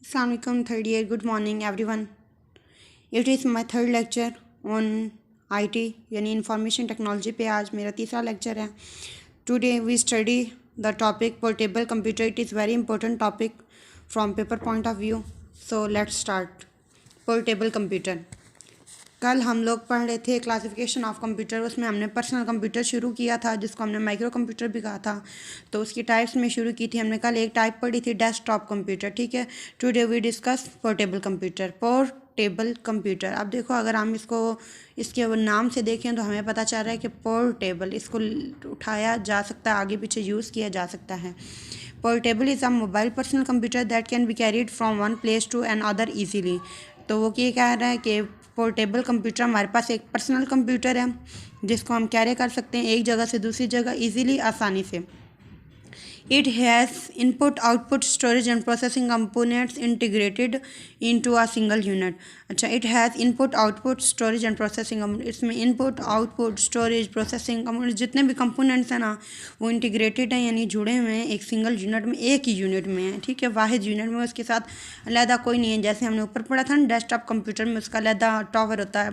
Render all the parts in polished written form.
Assalamualaikum, third year. Good morning, everyone. It is my third lecture on IT यानी information technology पे आज मेरा तीसरा लेक्चर है. Today we study the topic portable computer. It is very important topic from paper point of view. So let's start. Portable computer. कल हम लोग पढ़ रहे थे क्लासिफिकेशन ऑफ कंप्यूटर. उसमें हमने पर्सनल कंप्यूटर शुरू किया था जिसको हमने माइक्रो कंप्यूटर भी कहा था. तो उसकी टाइप्स में शुरू की थी हमने. कल एक टाइप पढ़ी थी डेस्कटॉप कंप्यूटर. ठीक है. Today we discuss portable computer. Portable computer. अब देखो अगर हम इसके नाम से देखें तो हमें पता चल रहा है कि पोर्टेबल, इसको उठाया जा सकता है, आगे पीछे यूज़ किया जा सकता है. Portable is a mobile personal computer that can be carried from one place to another easily. तो वो ये कह रहा है कि पोर्टेबल कंप्यूटर हमारे पास एक पर्सनल कंप्यूटर है जिसको हम कैरी कर सकते हैं एक जगह से दूसरी जगह ईजीली, आसानी से. It has input, output, storage and processing components integrated into a single unit. अच्छा, it has input, output, storage and processing. इसमें input, output, storage, processing components जितने भी components हैं ना वो integrated हैं, यानी जुड़े हुए हैं एक single unit में, एक ही unit में है. ठीक है, वाहिद unit में. उसके साथ अलहदा कोई नहीं है. जैसे हमने ऊपर पढ़ा था ना डेस्कटॉप कंप्यूटर में उसका अलहदा टॉवर होता है,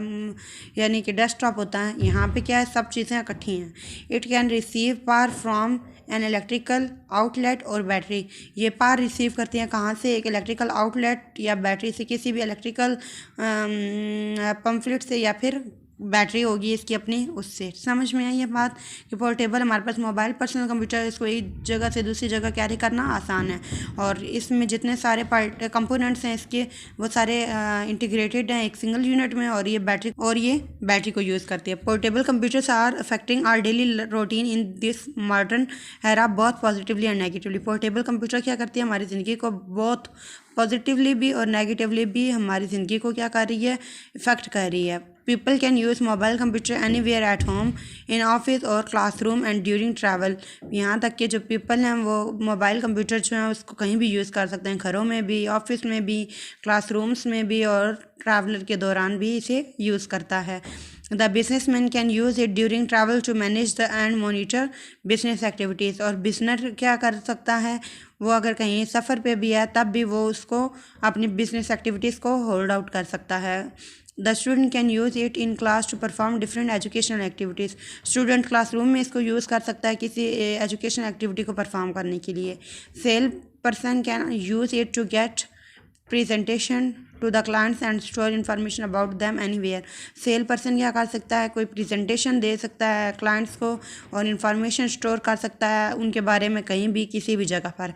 यानी कि डेस्कटॉप होता है. यहाँ पे क्या है, सब चीज़ें इकट्ठी हैं. It can receive power from an electrical outlet और बैटरी. ये पावर रिसीव करती हैं कहाँ से? एक इलेक्ट्रिकल आउटलेट या बैटरी से, किसी भी इलेक्ट्रिकल पंपलेट से, या फिर बैटरी होगी इसकी अपनी, उससे. समझ में आई ये बात कि पोर्टेबल हमारे पास मोबाइल पर्सनल कंप्यूटर, इसको एक जगह से दूसरी जगह कैरी करना आसान है. और इसमें जितने सारे कंपोनेंट्स हैं इसके वो सारे इंटीग्रेटेड हैं एक सिंगल यूनिट में. और ये बैटरी को यूज़ करती है. Portable computers are affecting are daily routine in this modern era बहुत positively and negatively. Portable computer क्या करती है, हमारी ज़िंदगी को बहुत पॉजिटिवली भी और नेगेटिवली भी हमारी ज़िंदगी को क्या कर रही है, इफ़ेक्ट कर रही है. People can use mobile computer anywhere at home, in office or classroom and during travel. यहाँ तक कि जो people हैं वो मोबाइल कंप्यूटर जो है उसको कहीं भी यूज़ कर सकते हैं, घरों में भी, ऑफिस में भी, क्लासरूम्स में भी, और ट्रैवलर के दौरान भी इसे यूज़ करता है. The businessman can use it during travel to manage the and monitor business activities. और बिजनेस क्या कर सकता है, वो अगर कहीं सफ़र पे भी है तब भी वो उसको अपनी बिजनेस एक्टिविटीज़ को होल्ड आउट कर सकता है. The student can use it in class to perform different educational activities. Student classroom में इसको यूज़ कर सकता है किसी एजुकेशनल एक्टिविटी को परफॉर्म करने के लिए. Sale person can use it to get presentation to the clients and store information about them anywhere. Sale person क्या कर सकता है, कोई प्रेजेंटेशन दे सकता है क्लाइंट्स को और इन्फॉर्मेशन स्टोर कर सकता है उनके बारे में कहीं भी, किसी भी जगह पर.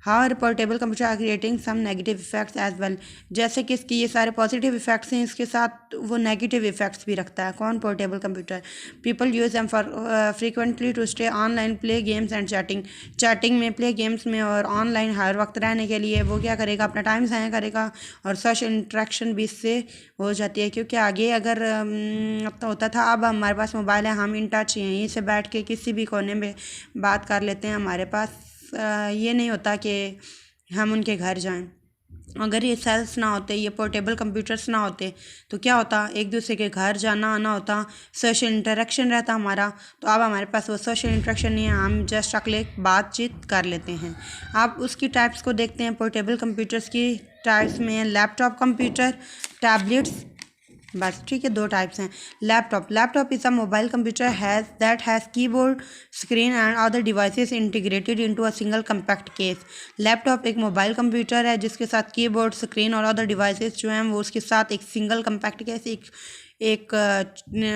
How portable computer are creating some negative effects as well. जैसे कि इसकी ये सारे पॉजिटिव इफेक्ट्स हैं, इसके साथ वो नेगेटिव इफेक्ट्स भी रखता है. कौन? Portable computer. People use them for frequently to stay online, play games and chatting में, प्ले गेम्स में और ऑनलाइन हर वक्त रहने के लिए वो क्या करेगा, अपना टाइम ज़ाया करेगा. और सोशल इंट्रैक्शन भी इससे हो जाती है, क्योंकि आगे अगर तो होता था, अब हमारे पास मोबाइल है, हम इन टच यहीं से बैठ के किसी भी कोने में बात कर लेते हैं. हमारे पास ये नहीं होता कि हम उनके घर जाएं. अगर ये सेल्स ना होते, ये पोर्टेबल कंप्यूटर्स ना होते तो क्या होता, एक दूसरे के घर जाना आना होता, सोशल इंटरेक्शन रहता हमारा. तो अब हमारे पास वो सोशल इंटरेक्शन नहीं है, हम जस्ट अकेले बातचीत कर लेते हैं. आप उसकी टाइप्स को देखते हैं. पोर्टेबल कंप्यूटर्स की टाइप्स में लैपटॉप कंप्यूटर, टैबलेट्स, बस. ठीक है, दो टाइप्स हैं. Laptop is a mobile computer that has keyboard, screen and other devices integrated into a single compact case. Laptop एक मोबाइल कंप्यूटर है जिसके साथ कीबोर्ड, स्क्रीन और अदर डिवाइसेस जो हैं वो उसके साथ एक सिंगल कम्पैक्ट केस, एक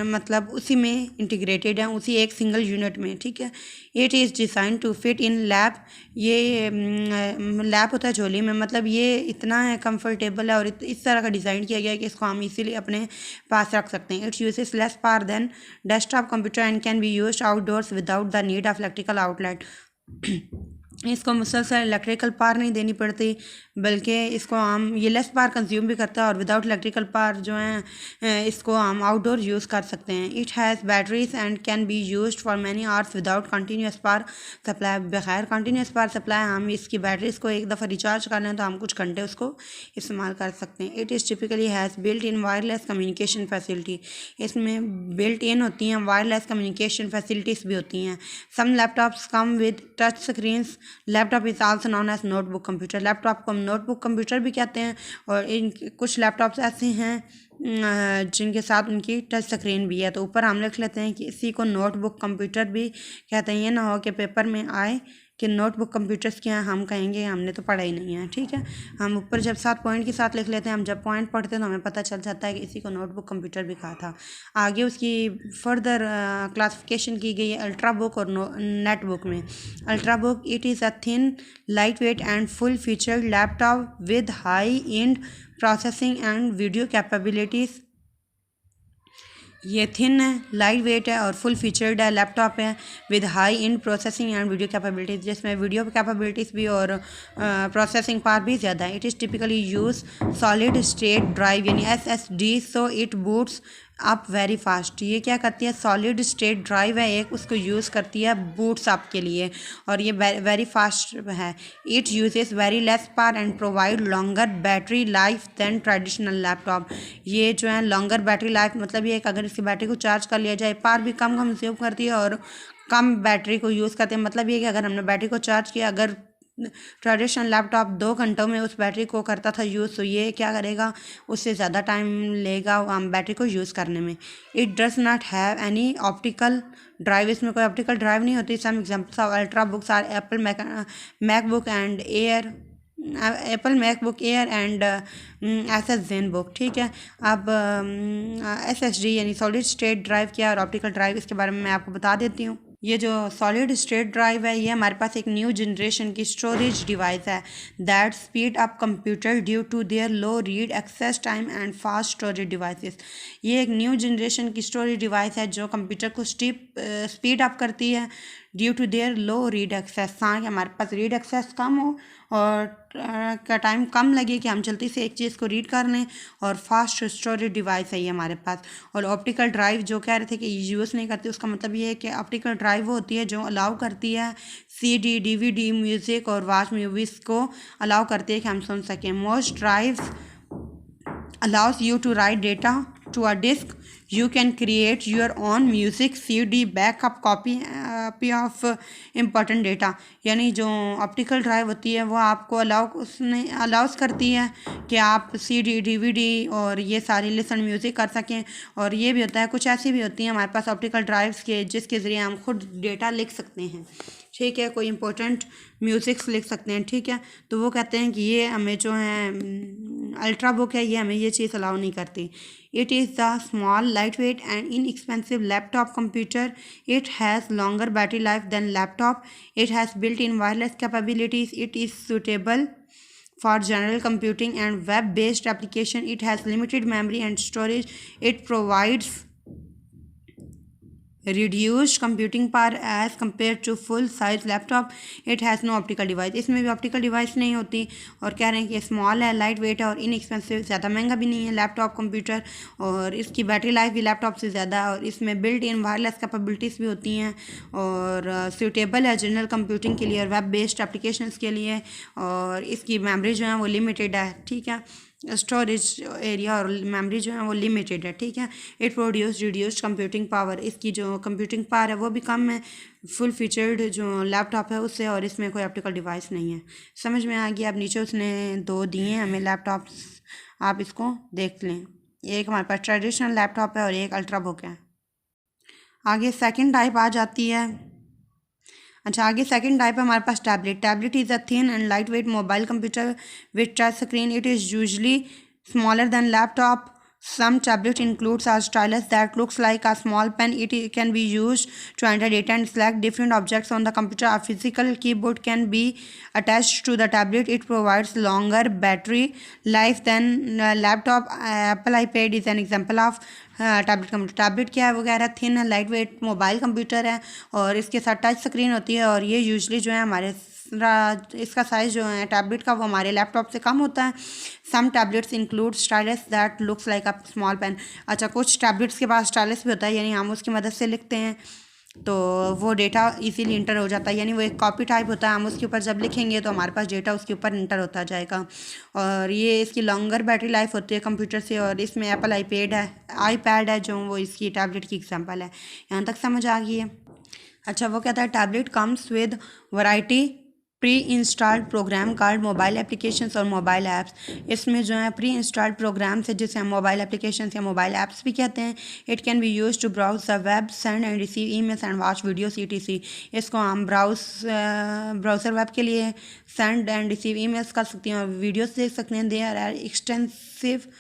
मतलब उसी में इंटीग्रेटेड है, उसी एक सिंगल यूनिट में. ठीक है. It is design to fit in lap. ये लैप होता है झोली में, मतलब ये इतना है कंफर्टेबल है और इस तरह का डिज़ाइन किया गया है कि इसको हम इसीलिए अपने पास रख सकते हैं. It uses less power than desktop computer and can be used outdoors without the need of electrical outlet. इसको मुसलसल इलेक्ट्रिकल पावर नहीं देनी पड़ती, बल्कि इसको हम ये लेस पावर कंज्यूम भी करता है. और विदाउट इलेक्ट्रिकल पावर जो है इसको हम आउटडोर यूज़ कर सकते हैं. It has batteries and can be used for many hours without continuous power supply. बगैर कंटिन्यूस पावर सप्लाई हम इसकी बैटरीज को एक दफ़ा रिचार्ज कर लें तो हम कुछ घंटे उसको इस्तेमाल कर सकते हैं. It is typically has built in wireless communication facility. इसमें बिल्ट इन होती हैं वायरलेस कम्युनिकेशन फैसिलिटीज़ भी होती हैं. Some laptops come with touch screens laptop is also known as notebook computer. Laptop को हम नोटबुक कंप्यूटर भी कहते हैं। और इन कुछ लैपटॉप्स ऐसे हैं जिनके साथ उनकी टच स्क्रीन भी है। तो ऊपर हम लिख लेते हैं कि इसी को नोटबुक कंप्यूटर भी कहते हैं। ये ना हो कि पेपर में आए कि नोटबुक कंप्यूटर्स क्या हैं, हम कहेंगे हमने तो पढ़ा ही नहीं है, ठीक है। हम ऊपर जब 7 पॉइंट के साथ लिख लेते हैं, हम जब पॉइंट पढ़ते हैं तो हमें पता चल जाता है कि इसी को नोटबुक कंप्यूटर भी कहा था। आगे उसकी फर्दर क्लासिफिकेशन की गई है अल्ट्रा बुक और नेट बुक में। Ultra book it is a thin light weight and full featured laptop with high and processing and video capabilities. ये थिन है, लाइट वेट है और फुल फीचर्ड है लैपटॉप है with high in processing and video capabilities, जिसमें video capabilities भी और processing power भी ज़्यादा है। It is typically use solid state drive यानी SSD, so it boots up very fast. ये क्या करती है, सॉलिड स्टेट ड्राइव है एक, उसको यूज़ करती है बूट्स अप के लिए और ये वेरी फास्ट है। It uses very less power and provide longer battery life than traditional laptop. ये जो है लॉन्गर बैटरी लाइफ मतलब ये है कि अगर इसकी बैटरी को चार्ज कर लिया जाए, पावर भी कम कंज्यूम करती है और कम बैटरी को यूज़ करते हैं। मतलब ये कि अगर हमने बैटरी को चार्ज किया, अगर ट्रेडिशनल लैपटॉप 2 घंटों में उस बैटरी को करता था यूज़, तो ये क्या करेगा, उससे ज़्यादा टाइम लेगा हम बैटरी को यूज़ करने में। It does not have any optical drive, इसमें कोई ऑप्टिकल ड्राइव नहीं होती। Some examples of ultrabooks are MacBook and Air, Apple MacBook Air and Asus ZenBook, ठीक है। अब SSD यानी सॉलिड स्टेट ड्राइव क्या और ऑप्टिकल ड्राइव, इसके बारे में मैं आपको बता देती हूँ। ये जो सॉलिड स्टेट ड्राइव है, ये हमारे पास एक न्यू जनरेशन की स्टोरेज डिवाइस है that speed up computer due to their low read access time and fast storage devices. ये एक न्यू जनरेशन की स्टोरेज डिवाइस है जो कंप्यूटर को स्पीड अप करती है due to their low read access, ताकि हमारे पास रीड एक्सेस कम हो और का टाइम कम लगे कि हम जल्दी से एक चीज़ को रीड कर लें। और फास्ट स्टोरेज डिवाइस है ये हमारे पास। और ऑप्टिकल ड्राइव जो कह रहे थे कि यूज़ नहीं करती, उसका मतलब ये है कि ऑप्टिकल ड्राइव वो होती है जो अलाउ करती है CD, DVD, म्यूज़िक और वॉच मूवीज़ को अलाउ करती है कि हम सुन सकें। Most drives allows you to write data to a disk. You can create your own music, CD, backup copy of important data। यानी जो ऑप्टिकल ड्राइव होती है वो आपको अलाउस करती है कि आप CD, DVD और ये सारी लिसन म्यूज़िक कर सकें। और ये भी होता है, कुछ ऐसी भी होती हैं हमारे पास ऑप्टिकल ड्राइव्स के जिसके ज़रिए हम खुद डेटा लिख सकते हैं, ठीक है, कोई इंपॉर्टेंट म्यूज़िक्स लिख सकते हैं, ठीक है। तो वो कहते हैं कि ये हमें जो है अल्ट्रा बुक है, ये हमें ये चीज़ अलाउ नहीं करती। It is the small light weight and inexpensive laptop computer. It has longer battery life than laptop. It has built in wireless capabilities. It is suitable for general computing and web-based application. It has limited memory and storage. It provides reduced computing power as compared to full size laptop. It has no optical device। इसमें भी optical device नहीं होती। और कह रहे हैं कि small है, लाइट वेट है और इनएक्सपेंसिव, ज़्यादा महंगा भी नहीं है लैपटॉप कंप्यूटर। और इसकी बैटरी लाइफ भी लैपटॉप से ज़्यादा है। और इसमें बिल्ट इन वायरलेस कैपेबिलिटीज़ भी होती हैं और सूटेबल है जनरल कंप्यूटिंग के लिए और वेब बेस्ड एप्लीकेशंस के लिए। और इसकी मेमोरी जो है वो लिमिटेड है, ठीक है, स्टोरेज एरिया और मेमोरी जो है वो लिमिटेड है, ठीक है। It produce reduced computing power, इसकी जो कंप्यूटिंग पावर है वो भी कम है फुल फीचर्ड जो लैपटॉप है उससे। और इसमें कोई ऑप्टिकल डिवाइस नहीं है। समझ में आ गया। अब नीचे उसने 2 दिए हैं हमें लैपटॉप्स, आप इसको देख लें। एक हमारे पास ट्रेडिशनल लैपटॉप है और एक अल्ट्रा बुक है। आगे सेकेंड टाइप आ जाती है। अच्छा, आगे सेकंड टाइप है हमारे पास tablet. Tablet is a thin and light weight mobile computer with touch screen. It is usually smaller than laptop. Some tablet includes a stylus that looks like a small pen. It can be used to enter data and select different objects on the computer. A physical keyboard can be attached to the tablet. It provides longer battery life than laptop. Apple iPad is an example of tablet computer. Tablet क्या है, वो कह रहा है thin है, light weight mobile computer है और इसके साथ टच स्क्रीन होती है। और ये यूजली जो है हमारे इसका साइज़ जो है टैबलेट का वो हमारे लैपटॉप से कम होता है। Some tablets include stylus that looks like a small pen. अच्छा, कुछ टैबलेट्स के पास स्टाइलस भी होता है, यानी हम उसकी मदद से लिखते हैं तो वो डेटा इजीली इंटर हो जाता है। यानी वो एक कॉपी टाइप होता है, हम उसके ऊपर जब लिखेंगे तो हमारे पास डेटा उसके ऊपर इंटर होता जाएगा। और ये इसकी लॉन्गर बैटरी लाइफ होती है कंप्यूटर से। और इसमें एप्पल आईपैड है जो वो इसकी टैबलेट की एग्जांपल है। यहाँ तक समझ आ गई है। अच्छा, वो कहता है tablet comes with variety pre installed program called mobile applications और मोबाइल ऐप्स। इसमें जो है प्री इंस्टॉल्ड प्रोग्राम्स है जिसे हम मोबाइल एप्लीकेशंस या मोबाइल ऐप्स भी कहते हैं। It can be use to browse the web, send and receive emails and watch videos etc। इसको हम ब्राउज़र वेब के लिए सेंड एंड रिसीव ईमेल्स कर सकते हैं और वीडियोस देख सकते हैं। They are extensive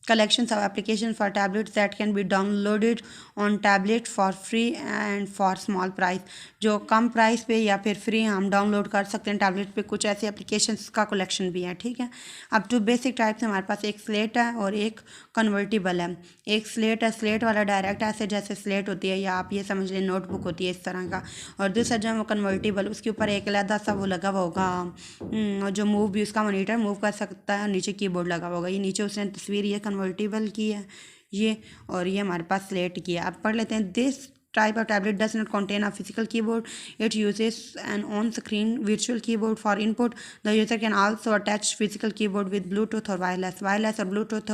collections of applications for tablets that can be downloaded on tablet for free and for small price। जो कम प्राइस पे या फिर फ्री हम डाउनलोड कर सकते हैं टैबलेट पे। कुछ ऐसी एप्लीकेशंस का कलेक्शन भी है, ठीक है। अब टू बेसिक टाइप्स हमारे पास एक स्लेट है और एक कन्वर्टिबल है। एक स्लेट है, स्लेट वाला डायरेक्ट ऐसे जैसे स्लेट होती है या आप ये समझ लें नोटबुक होती है इस तरह का। और दूसरा जो है वो कन्वर्टिबल, उसके ऊपर एक अलहदा सा वो लगा हुआ होगा जो मूव भी उसका मॉनिटर मूव कर सकता है, नीचे कीबोर्ड लगा हुआ होगा। ये नीचे उसने तस्वीर ये कन्वर्टिबल की है ये, और ये हमारे पास स्लेट की है। अब पढ़ लेते हैं। This type of tablet does not contain a physical keyboard. It uses an on-screen virtual keyboard for input. The user can also attach physical keyboard with Bluetooth or wireless और Bluetooth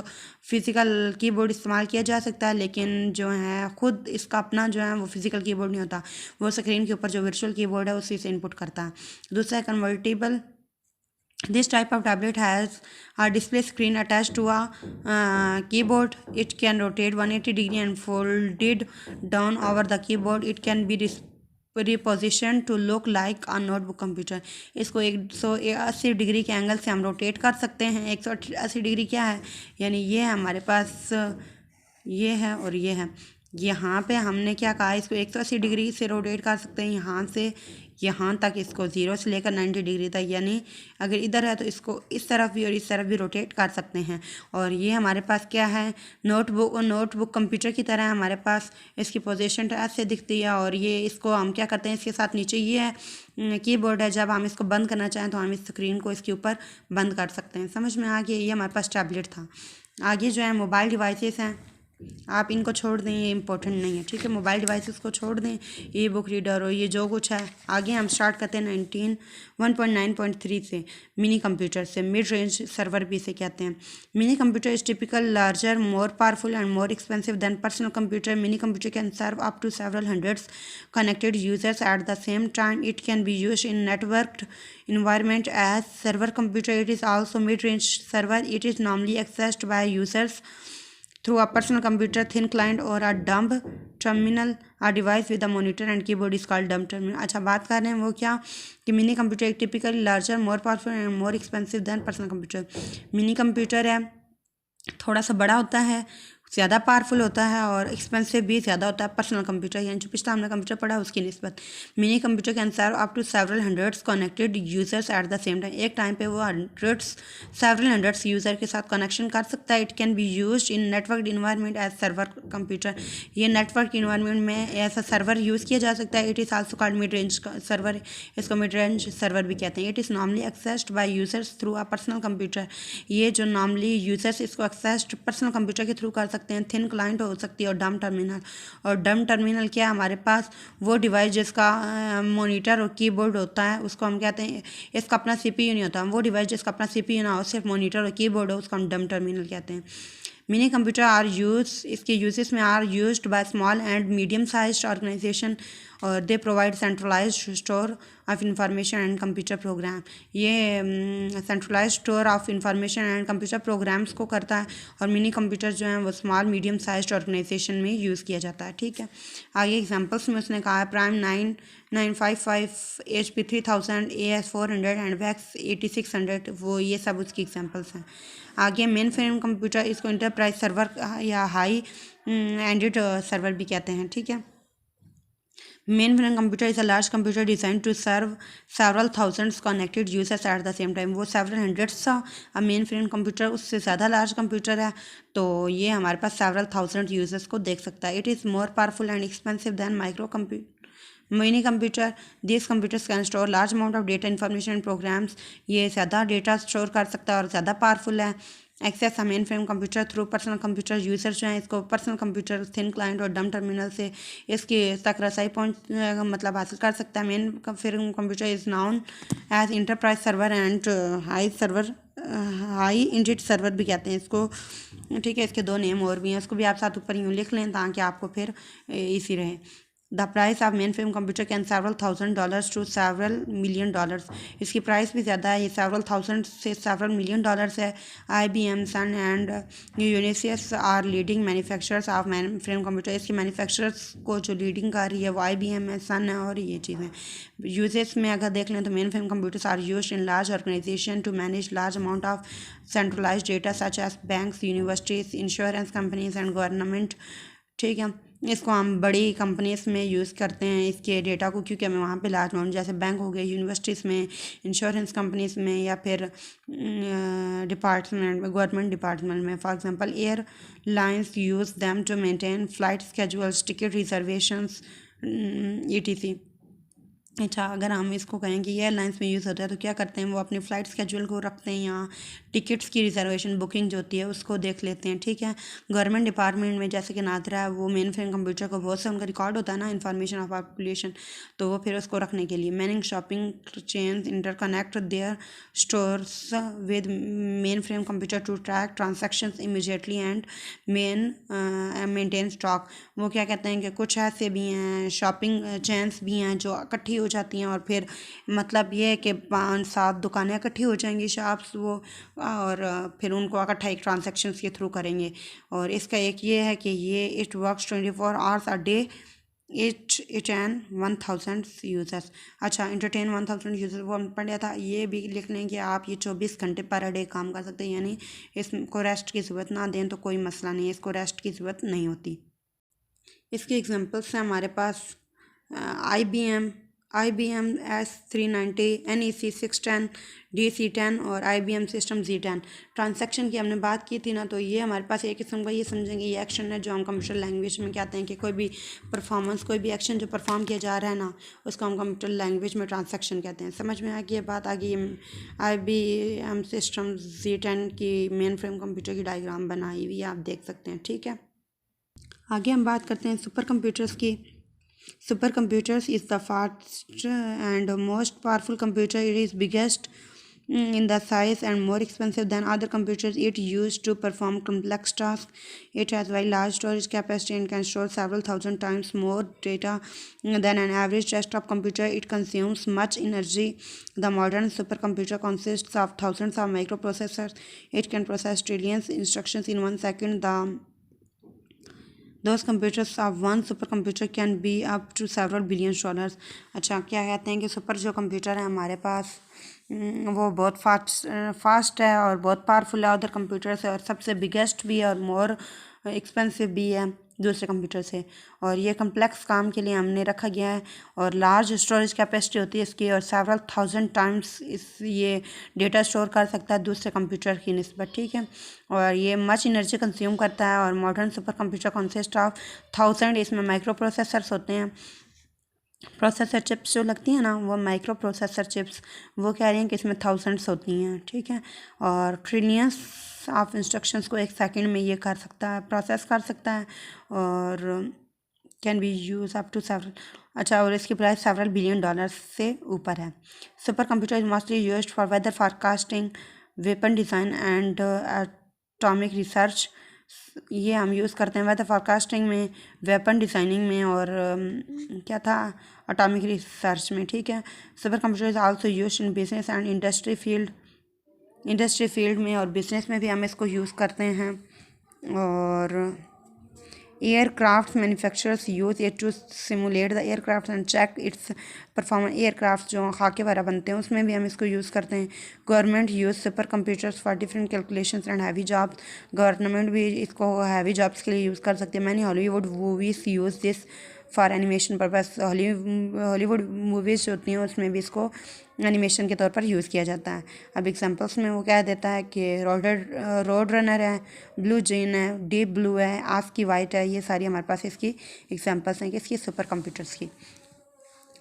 physical keyboard इस्तेमाल किया जा सकता है, लेकिन जो है खुद इसका अपना जो है वो physical keyboard नहीं होता, वो स्क्रीन के ऊपर जो virtual keyboard है उसी से इनपुट करता है। दूसरा है convertible। This type of tablet has a display screen attached to a keyboard. It can rotate 180 degree and folded down over the keyboard. It can be repositioned to look like a notebook computer। इसको 180 degree के angle से हम rotate कर सकते हैं। 180 degree क्या है, यानी ये हमारे पास ये है और ये है। यहाँ पे हमने क्या कहा, इसको 180 डिग्री से रोटेट कर सकते हैं यहाँ से यहाँ तक, इसको 0 से लेकर 90 डिग्री तक, यानी अगर इधर है तो इसको इस तरफ भी और इस तरफ भी रोटेट कर सकते हैं। और ये हमारे पास क्या है, नोटबुक कंप्यूटर की तरह हमारे पास इसकी पोजीशन ऐसे दिखती है। और ये इसको हम क्या करते हैं, इसके साथ नीचे ये है कीबोर्ड है, जब हम इसको बंद करना चाहें तो हम इस स्क्रीन को इसके ऊपर बंद कर सकते हैं। समझ में आ गया, ये हमारे पास टैबलेट था। आगे जो है मोबाइल डिवाइसेस हैं, आप इनको छोड़ दें, ये इंपॉर्टेंट नहीं है, ठीक है। मोबाइल डिवाइसेस को छोड़ दें, ई बुक रीडर और ये जो कुछ है। आगे हम स्टार्ट करते हैं 1.9.3 से, मिनी कंप्यूटर से। मिड रेंज सर्वर भी इसे कहते हैं। Mini computer is typical larger, more powerful and more expensive than personal computer. Mini computer can serve up to several hundreds connected users at the same time. It can be used in networked environment as server computer. It is also mid-range server. It is normally accessed by users through a personal computer, thin client or a dumb terminal. A device with a monitor and keyboard is called dumb terminal। अच्छा, बात कर रहे हैं वो क्या कि mini computer एक typically larger, more powerful and more expensive than personal computer. Mini computer है, थोड़ा सा बड़ा होता है, ज़्यादा पावरफुल होता है और एक्सपेंसिव भी ज़्यादा होता है पर्सनल कंप्यूटर, यानी जो पिछला हमने कंप्यूटर पढ़ा है उसकी निस्बत। Mini computer can serve up to several hundreds connected users at the same time. एक टाइम पे वो सेवरल हंड्रेड्स यूज़र के साथ कनेक्शन कर सकता है। It can be use in network environment as server computer. ये नेटवर्क इन्वायरमेंट में ऐसा सर्वर यूज़ किया जा सकता है। It is also called mid range server, इसको मिड रेंज सर्वर भी कहते हैं। It is normally accessed by users through a personal computer. ये जो नॉर्मली यूजर्स इसको एक्सेस्ड पर्सनल कंप्यूटर के थ्रू कर सकते हैं। थिन क्लाइंट हो सकती है और डम टर्मिनल। और डम टर्मिनल क्या है, हमारे पास वो डिवाइस जिसका मॉनिटर और कीबोर्ड होता है उसको हम कहते हैं, इसका अपना सीपीयू नहीं होता। वो डिवाइस जिसका अपना सीपीयू ना हो, सिर्फ मॉनिटर और कीबोर्ड हो, उसको हम डम टर्मिनल कहते हैं। मिनी कंप्यूटर आर यूज, इसके यूजेस में are used by small and medium sized organisation और they provide centralised store of information and computer program. ये centralised store of information and computer programs को करता है। और मिनी कंप्यूटर जो है वो स्मॉल मीडियम साइज्ड ऑर्गेनाइजेशन में यूज़ किया जाता है, ठीक है। आगे एग्जांपल्स में उसने कहा है prime 9955, HP 3000, AS 400 and VAX 8600, वो ये सब उसकी एग्जांपल्स हैं। आगे मेन फ्रेम कंप्यूटर, इसको इंटरप्राइज सर्वर या हाई एंडेड सर्वर भी कहते हैं, ठीक है। Main frame computer is a large computer design to serve several thousands connected users at the same time. वो सेवरल हंड्रेड्स का मेन फ्रेम कंप्यूटर उससे ज़्यादा लार्ज कंप्यूटर है, तो ये हमारे पास सेवरल थाउजेंड यूजर्स को देख सकता है। It is more powerful and expensive than micro computer. Mini computer, this computers can store large amount of data information and programs. ये ज़्यादा डेटा स्टोर कर सकता है और ज़्यादा पावरफुल है। Access a main frame computer through personal computer. User जो है इसको पर्सनल कंप्यूटर, थिन क्लाइंट और डम टर्मिनल से इसकी तक रसाई मतलब हासिल कर सकता है। Main frame computer is known as enterprise server and high ended server भी कहते हैं इसको, ठीक है। इसके दो नेम और भी हैं, इसको भी आप साथ ऊपर यूँ लिख लें ताकि आपको फिर ईजी रहे। The price of main frame computer can several $1,000 to several $1 million। इसकी प्राइस भी ज़्यादा है, ये सेवरल थाउजेंड से सेवरल $1 million है। IBM, Sun and Unisys are leading manufacturers of main frame computer. इसकी मैन्युफैक्चरर्स को जो लीडिंग कर रही है वो IBM है, सन है और ये चीज़ें। यूजेस में अगर देख लें तो main frame computers are used in large organization to manage large amount of centralized data such as banks, universities, insurance companies and government. ठीक है, इसको हम बड़ी कंपनीज में यूज़ करते हैं इसके डेटा को, क्योंकि हमें वहाँ पे लार्ज अमाउंट, जैसे बैंक हो गए, यूनिवर्सिटीज़ में, इंश्योरेंस कंपनीज में, या फिर डिपार्टमेंट में, गवर्नमेंट डिपार्टमेंट में। For example airlines use them to maintain flight schedules, ticket reservations, ETC। अच्छा, अगर हम इसको कहें कि एयरलाइंस में यूज़ होता है तो क्या करते हैं, वो अपने फ़्लाइट स्केड्यूल को रखते हैं, यहाँ टिकट्स की रिजर्वेशन बुकिंग जो होती है उसको देख लेते हैं। ठीक है, गवर्नमेंट डिपार्टमेंट में जैसे कि नादरा है, वो मेन फ्रेम कंप्यूटर को बहुत से उनका रिकॉर्ड होता है ना, इन्फॉर्मेशन ऑफ पॉपुलेशन, तो वो फिर उसको रखने के लिए। Many shopping chains interconnect their stores with main frame computer to track transactions immediately and maintain stock. वो क्या कहते हैं कि कुछ ऐसे भी हैं शॉपिंग चेन्स भी हैं जो इकट्ठी हो जाती हैं, और फिर मतलब ये है कि 5-7 दुकानें इकट्ठी हो जाएंगी, शॉप्स वो, और फिर उनको इकट्ठा एक ट्रांजेक्शन्स के थ्रू करेंगे। और इसका एक ये है कि ये it works 24 hours a day, it an 1000 users. अच्छा, इंटरटेन 1000 यूजर्स वो हम पढ़ लिया था। ये भी लिख लें कि आप ये 24 घंटे पर डे काम कर सकते हैं, यानी इसको रेस्ट की ज़रूरत ना दें तो कोई मसला नहीं है, इसको रेस्ट की ज़रूरत नहीं होती। इसके एग्जांपल्स हैं हमारे पास IBM S390, NEC 610, DC10 और IBM सिस्टम Z10। ट्रांजैक्शन की हमने बात की थी ना, तो ये हमारे पास एक किस्म का, ये समझेंगे ये एक्शन है जो हम कंप्यूटर लैंग्वेज में कहते हैं कि कोई भी परफॉर्मेंस, कोई भी एक्शन जो परफॉर्म किया जा रहा है ना, उसको हम कंप्यूटर लैंग्वेज में ट्रांजैक्शन कहते हैं। समझ में आ गई ये बात? आगे IBM सिस्टम Z10 की मेन फ्रेम कंप्यूटर की डायग्राम बनाई हुई है, आप देख सकते हैं। ठीक है, आगे हम बात करते हैं सुपर कंप्यूटर्स की। Supercomputers is the fastest and most powerful computer. It is biggest in the size and more expensive than other computers. It used to perform complex tasks. It has very large storage capacity and can store several thousand times more data than an average desktop computer. It consumes much energy. The modern supercomputer consists of thousands of microprocessors. It can process trillions instructions in 1 second. Those computers of one supercomputer can be up to several billion dollars। अच्छा, क्या कहते हैं कि super जो computer है हमारे पास वो बहुत फास्ट है और बहुत पावरफुल है अदर कंप्यूटर से, और सबसे बिगेस्ट भी है और मोर एक्सपेंसिव भी है दूसरे कंप्यूटर से। और ये कम्प्लेक्स काम के लिए हमने रखा गया है, और लार्ज स्टोरेज कैपेसिटी होती है इसकी, और सेवरल थाउजेंड टाइम्स ये डेटा स्टोर कर सकता है दूसरे कंप्यूटर की निस्बत। ठीक है, और ये मच एनर्जी कंज्यूम करता है। और modern super computer consist of 1000, इसमें माइक्रो प्रोसेसर्स होते हैं। प्रोसेसर चिप्स जो लगती हैं ना, वो माइक्रो प्रोसेसर चिप्स, वो कह रही हैं कि इसमें थाउजेंड्स होती हैं। ठीक है, और ट्रिलियंस ऑफ इंस्ट्रक्शंस को एक सेकंड में ये कर सकता है, प्रोसेस कर सकता है, और can be use up to several. अच्छा, और इसकी प्राइस सेवरल $1 billion से ऊपर है। Super computer is mostly used for weather forecasting, weapon design and atomic research. ये हम यूज़ करते हैं वेदर फोरकास्टिंग में, वेपन डिज़ाइनिंग में, और क्या था, एटॉमिक रिसर्च में। ठीक है, super computer is also used in business and industry field में, और बिजनेस में भी हम इसको यूज़ करते हैं। और aircraft manufacturers use it to simulate the aircraft and check its performance. Aircraft जो खाके वगैरह बनते हैं उसमें भी हम इसको यूज़ करते हैं। Government use super computers for different calculations and heavy jobs. Government भी इसको हैवी जॉब्स के लिए यूज़ कर सकते हैं। Many Hollywood movies use this for animation purpose. Hollywood movies होती हैं उसमें भी इसको एनिमेशन के तौर पर यूज़ किया जाता है। अब एग्जांपल्स में वो कह देता है कि रोड रनर है, ब्लू जीन है, डीप ब्लू है, आस्की वाइट है। ये सारी हमारे पास इसकी एग्जांपल्स हैं कि इसकी सुपर कंप्यूटर्स की।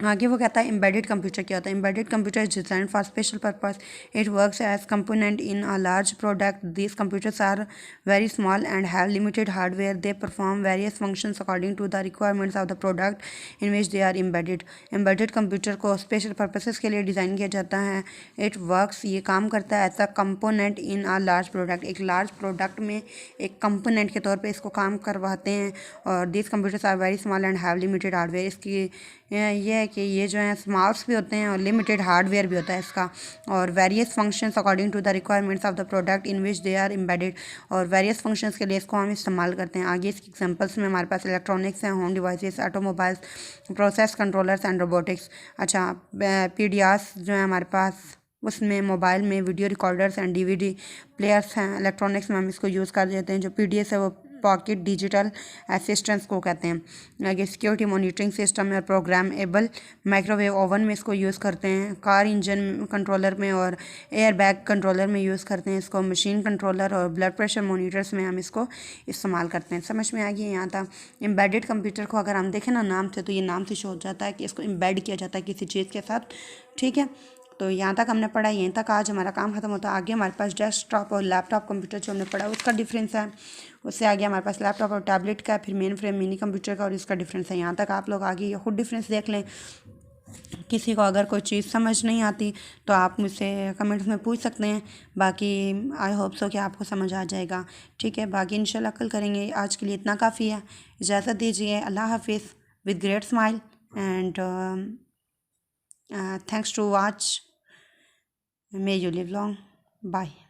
आगे वो कहता है एम्बेडेड कंप्यूटर क्या होता है। Embedded computer is design for special purpose, it works as component in a large product, these computers are very small and have limited hardware, they perform various functions according to the requirements of the product in which they are embedded. Embedded computer को special purposes के लिए design किया जाता है। It works, ये काम करता है as a component in a large product, एक लार्ज प्रोडक्ट में एक कंपोनेंट के तौर पे इसको काम करवाते हैं। और this computers are very small and have limited hardware, इसकी ये है कि ये जो है स्मॉल्स भी होते हैं और लिमिटेड हार्डवेयर भी होता है इसका। और various functions according to the requirements of the product in which they are embedded, और वेरियस फंक्शंस के लिए इसको हम इस्तेमाल करते हैं। आगे इसकी एग्जांपल्स में हमारे पास इलेक्ट्रॉनिक्स हैं, home devices, automobiles, process controllers and robotics. अच्छा, पीडीआस जो है हमारे पास, उसमें मोबाइल में video recorders and DVD players हैं। इलेक्ट्रॉनिक्स में हम इसको यूज़ कर देते हैं। जो पीडीएस है वो पॉकेट डिजिटल असिस्टेंस को कहते हैं। आगे सिक्योरिटी मॉनिटरिंग सिस्टम में प्रोग्रामेबल माइक्रोवेव ओवन में इसको यूज़ करते हैं। कार इंजन कंट्रोलर में और एयर बैग कंट्रोलर में यूज़ करते हैं इसको। मशीन कंट्रोलर और ब्लड प्रेशर मॉनिटर्स में हम इसको इस्तेमाल करते हैं। समझ में आ गई यहाँ तक। एम्बेडेड कंप्यूटर को अगर हम देखें ना नाम से, तो ये नाम से शो हो जाता है कि इसको एम्बेड किया जाता है किसी चीज़ के साथ। ठीक है, तो यहाँ तक हमने पढ़ा, यहीं तक आज हमारा काम खत्म होता है। आगे हमारे पास डेस्कटॉप और लैपटॉप कंप्यूटर जो हमने पढ़ा उसका डिफरेंस है। उससे आगे हमारे पास लैपटॉप और टैबलेट का, फिर मेन फ्रेम मिनी कंप्यूटर का, और इसका डिफरेंस है। यहाँ तक आप लोग आगे खुद डिफरेंस देख लें। किसी को अगर कोई चीज़ समझ नहीं आती तो आप मुझसे कमेंट्स में पूछ सकते हैं। बाकी आई होप सो कि आपको समझ आ जाएगा। ठीक है, बाकी इंशाल्लाह कल करेंगे। आज के लिए इतना काफ़ी है, इजाज़त दीजिए। अल्लाह हाफिज़ with great smile and thanks to watch. May you live long. Bye.